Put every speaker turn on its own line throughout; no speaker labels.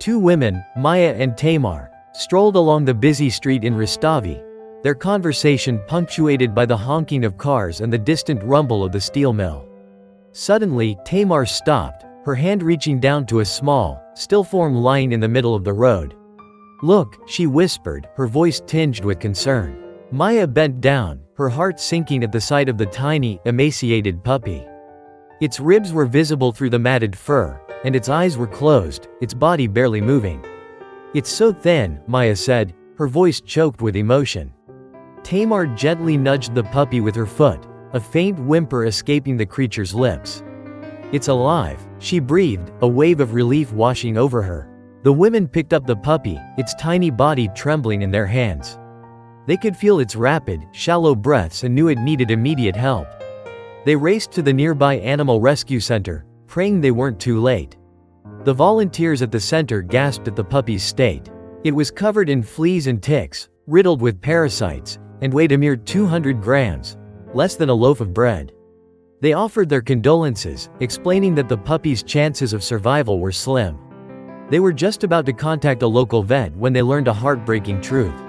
Two women, Maya and Tamar, strolled along the busy street in Rustavi, their conversation punctuated by the honking of cars and the distant rumble of the steel mill. Suddenly, Tamar stopped, her hand reaching down to a small, still form lying in the middle of the road. "Look," she whispered, her voice tinged with concern. Maya bent down, her heart sinking at the sight of the tiny, emaciated puppy. Its ribs were visible through the matted fur, and its eyes were closed, its body barely moving. "It's so thin," Maya said, her voice choked with emotion. Tamar gently nudged the puppy with her foot, a faint whimper escaping the creature's lips. "It's alive," she breathed, a wave of relief washing over her. The women picked up the puppy, its tiny body trembling in their hands. They could feel its rapid, shallow breaths and knew it needed immediate help. They raced to the nearby animal rescue center, praying they weren't too late. The volunteers at the center gasped at the puppy's state. It was covered in fleas and ticks, riddled with parasites, and weighed a mere 200 grams, less than a loaf of bread. They offered their condolences, explaining that the puppy's chances of survival were slim. They were just about to contact a local vet when they learned a heartbreaking truth.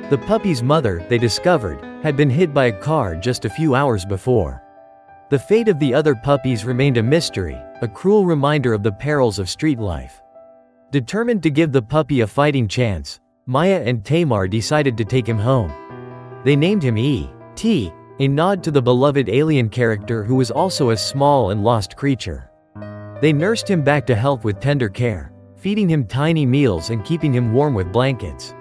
The puppy's mother, they discovered, had been hit by a car just a few hours before. The fate of the other puppies remained a mystery, a cruel reminder of the perils of street life. Determined to give the puppy a fighting chance, Maya and Tamar decided to take him home. They named him E.T., a nod to the beloved alien character who was also a small and lost creature. They nursed him back to health with tender care, feeding him tiny meals and keeping him warm with blankets.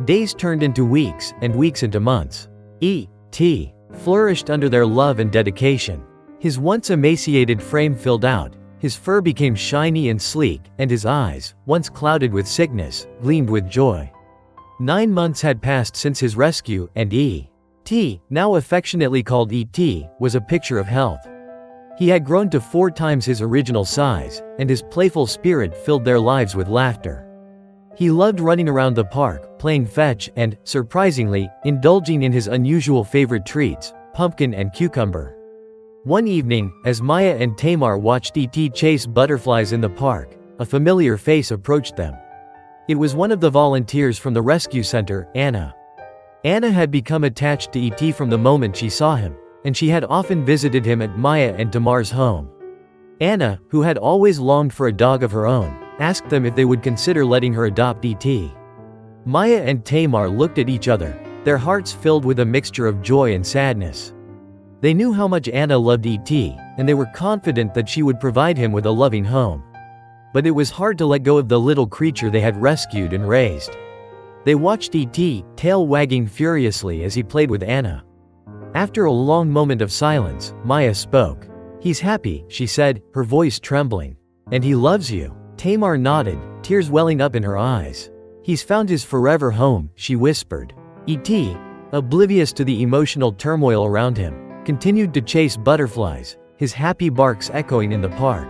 Days turned into weeks, and weeks into months. E.T. flourished under their love and dedication. His once emaciated frame filled out, his fur became shiny and sleek, and his eyes, once clouded with sickness, gleamed with joy. 9 months had passed since his rescue, and E.T., now affectionately called E.T., was a picture of health. He had grown to 4 times his original size, and his playful spirit filled their lives with laughter. He loved running around the park, playing fetch and, surprisingly, indulging in his unusual favorite treats, pumpkin and cucumber. One evening, as Maya and Tamar watched E.T. chase butterflies in the park, a familiar face approached them. It was one of the volunteers from the rescue center, Anna. Anna had become attached to E.T. from the moment she saw him, and she had often visited him at Maya and Tamar's home. Anna, who had always longed for a dog of her own, asked them if they would consider letting her adopt E.T. Maya and Tamar looked at each other, their hearts filled with a mixture of joy and sadness. They knew how much Anna loved E.T., and they were confident that she would provide him with a loving home. But it was hard to let go of the little creature they had rescued and raised. They watched E.T., tail wagging furiously as he played with Anna. After a long moment of silence, Maya spoke. "He's happy," she said, her voice trembling. "And he loves you." Tamar nodded, tears welling up in her eyes. "He's found his forever home," she whispered. E.T., oblivious to the emotional turmoil around him, continued to chase butterflies, his happy barks echoing in the park.